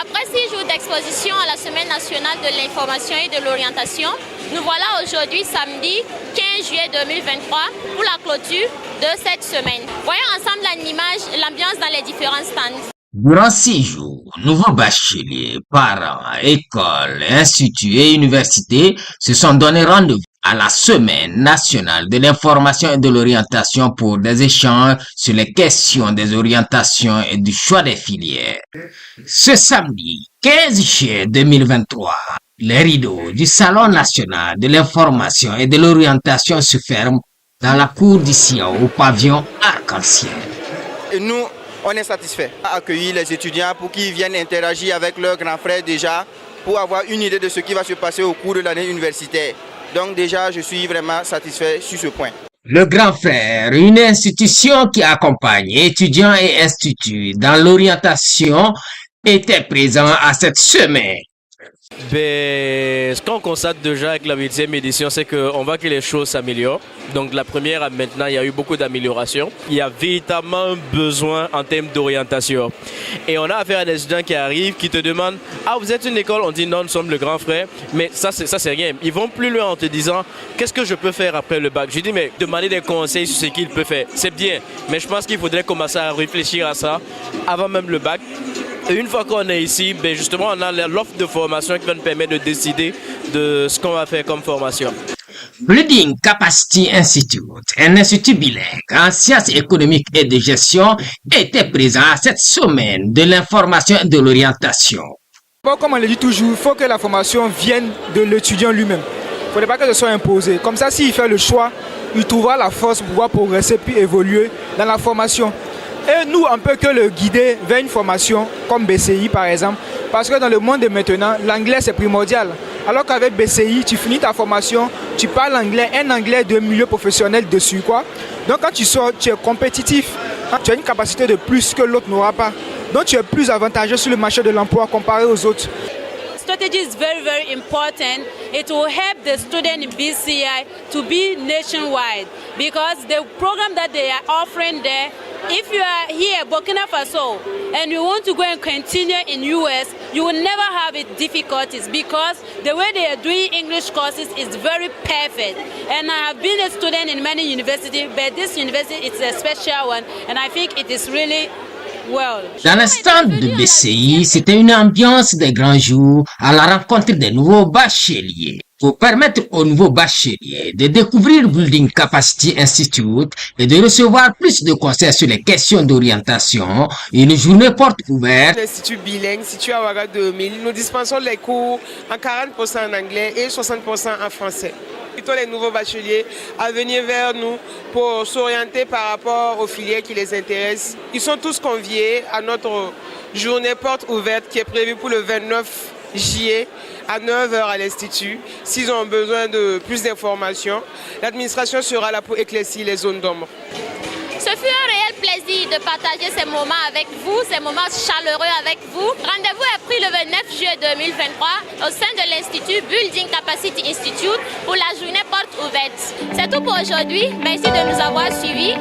Après 6 jours d'exposition à la Semaine nationale de l'information et de l'orientation, nous voilà aujourd'hui samedi 15 juillet 2023 pour la clôture de cette semaine. Voyons ensemble l'ambiance dans les différents stands. Durant 6 jours, nouveaux bacheliers, parents, écoles, instituts et universités se sont donné rendez-vous à la Semaine nationale de l'information et de l'orientation pour des échanges sur les questions des orientations et du choix des filières. Ce samedi 15 juillet 2023, les rideaux du Salon national de l'information et de l'orientation se ferment dans la cour du Sion au pavillon Arc-en-Ciel. Et nous, on est satisfait d'accueillir les étudiants pour qu'ils viennent interagir avec leurs grands frères déjà, pour avoir une idée de ce qui va se passer au cours de l'année universitaire. Donc déjà, je suis vraiment satisfait sur ce point. Le Grand Frère, une institution qui accompagne étudiants et instituts dans l'orientation, était présent à cette semaine. Ce qu'on constate déjà avec la 8e édition, c'est qu'on voit que les choses s'améliorent. Donc de la première à maintenant, il y a eu beaucoup d'améliorations. Il y a véritablement un besoin en termes d'orientation. Et on a affaire à des étudiants qui arrivent, qui te demandent « Ah, vous êtes une école ?» On dit « Non, nous sommes le Grand Frère. » Mais ça, c'est rien. Ils vont plus loin en te disant « Qu'est-ce que je peux faire après le bac ?» Je dis « Mais demander des conseils sur ce qu'il peut faire, c'est bien. Mais je pense qu'il faudrait commencer à réfléchir à ça avant même le bac. » Et une fois qu'on est ici, justement, on a l'offre de formation qui va nous permettre de décider de ce qu'on va faire comme formation. Building Capacity Institute, un institut bilingue en sciences économiques et de gestion, était présent à cette semaine de l'information et de l'orientation. Comme on le dit toujours, il faut que la formation vienne de l'étudiant lui-même. Il ne faudrait pas que ce soit imposé. Comme ça, s'il fait le choix, il trouvera la force pour pouvoir progresser puis évoluer dans la formation. Et nous, on ne peut que le guider vers une formation comme BCI par exemple, parce que dans le monde de maintenant, l'anglais c'est primordial. Alors qu'avec BCI, tu finis ta formation, tu parles anglais, un anglais de milieu professionnel dessus, quoi. Donc quand tu sors, tu es compétitif, tu as une capacité de plus que l'autre n'aura pas. Donc tu es plus avantageux sur le marché de l'emploi comparé aux autres. Strategy is very important. It will help the student in BCI to be nationwide because the program that they are offering there, if you are here Burkina Faso and you want to go and continue in US, you will never have difficulties because the way they are doing English courses is very perfect. And I have been a student in many universities, but this university is a special one, and I think it is really Dans le stand de BCI, c'était une ambiance des grands jours à la rencontre des nouveaux bacheliers. Pour permettre aux nouveaux bacheliers de découvrir Building Capacity Institute et de recevoir plus de conseils sur les questions d'orientation, une journée porte ouverte. L'Institut bilingue situé à Ouaga 2000, nous dispensons les cours en 40% en anglais et 60% en français. Plutôt les nouveaux bacheliers à venir vers nous pour s'orienter par rapport aux filières qui les intéressent. Ils sont tous conviés à notre journée porte ouverte qui est prévue pour le 29 juillet à 9h à l'Institut. S'ils ont besoin de plus d'informations, l'administration sera là pour éclaircir les zones d'ombre. Ce fut un réel plaisir de partager ces moments avec vous, ces moments chaleureux avec vous. Rendez-vous est pris le 29 juillet 2023 au sein de l'Institut Building Capacity Institute pour la journée porte ouverte. C'est tout pour aujourd'hui. Merci de nous avoir suivis.